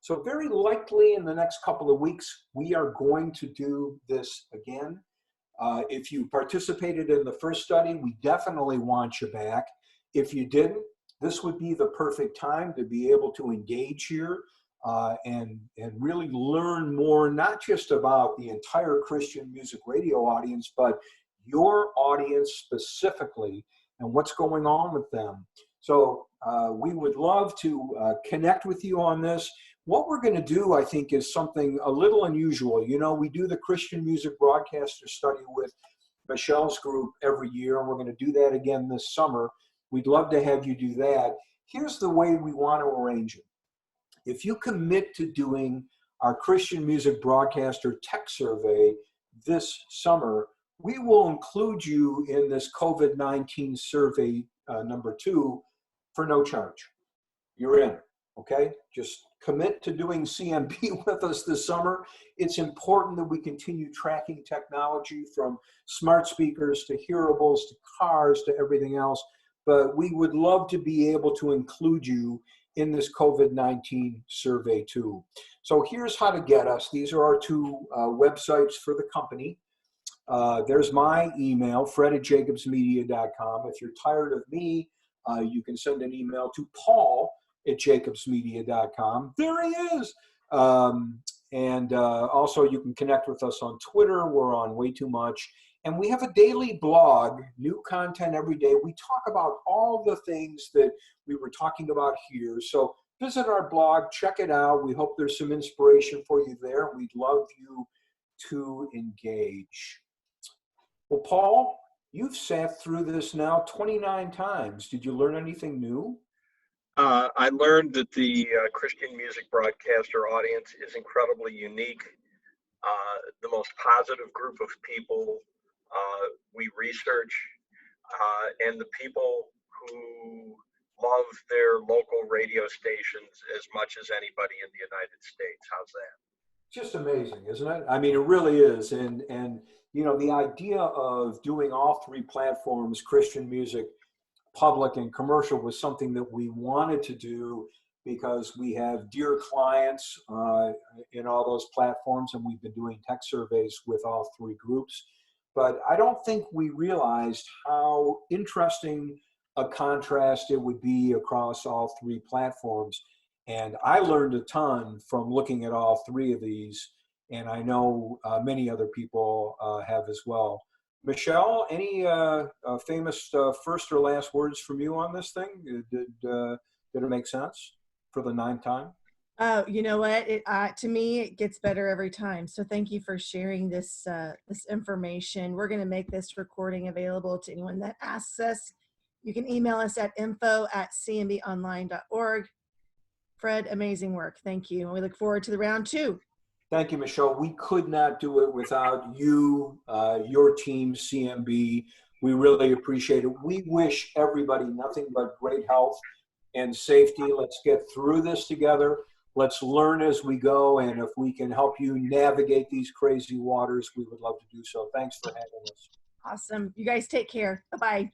[SPEAKER 2] So very likely in the next couple of weeks, we are going to do this again. If you participated in the first study, we definitely want you back. If you didn't, this would be the perfect time to be able to engage here and really learn more, not just about the entire Christian music radio audience, but your audience specifically and what's going on with them. So we would love to connect with you on this. What we're going to do, I think, is something a little unusual. You know, we do the Christian Music Broadcaster study with Michelle's group every year, and we're going to do that again this summer. We'd love to have you do that. Here's the way we want to arrange it. If you commit to doing our Christian Music Broadcaster tech survey this summer, we will include you in this COVID-19 survey number 2 for no charge. You're in, okay? Just commit to doing CMB with us this summer. It's important that we continue tracking technology from smart speakers to hearables to cars to everything else. But we would love to be able to include you in this COVID-19 survey too. So here's how to get us. These are our 2 websites for the company. There's my email, fred@jacobsmedia.com. If you're tired of me, you can send an email to paul@jacobsmedia.com. There he is. Also, you can connect with us on Twitter. We're on Way Too Much. And we have a daily blog, new content every day. We talk about all the things that we were talking about here. So visit our blog, check it out. We hope there's some inspiration for you there. We'd love you to engage. Well, Paul, you've sat through this now 29 times. Did you learn anything new?
[SPEAKER 3] I learned that the Christian music broadcaster audience is incredibly unique. the most positive group of people we research, and the people who love their local radio stations as much as anybody in the United States. How's that?
[SPEAKER 2] Just amazing, isn't it? I mean, it really is. And you know, the idea of doing all three platforms, Christian music, public, and commercial, was something that we wanted to do because we have dear clients in all those platforms, and we've been doing tech surveys with all three groups. But I don't think we realized how interesting a contrast it would be across all three platforms. And I learned a ton from looking at all three of these, and I know many other people have as well. Michelle, any famous first or last words from you on this thing? Did it make sense for the ninth time?
[SPEAKER 1] Oh, you know what? To me, it gets better every time. So thank you for sharing this this information. We're going to make this recording available to anyone that asks us. You can email us at info@cmbonline.org. Fred, amazing work. Thank you. And we look forward to the round 2.
[SPEAKER 2] Thank you, Michelle. We could not do it without you, your team, CMB. We really appreciate it. We wish everybody nothing but great health and safety. Let's get through this together. Let's learn as we go. And if we can help you navigate these crazy waters, we would love to do so. Thanks for having us.
[SPEAKER 1] Awesome. You guys take care. Bye-bye.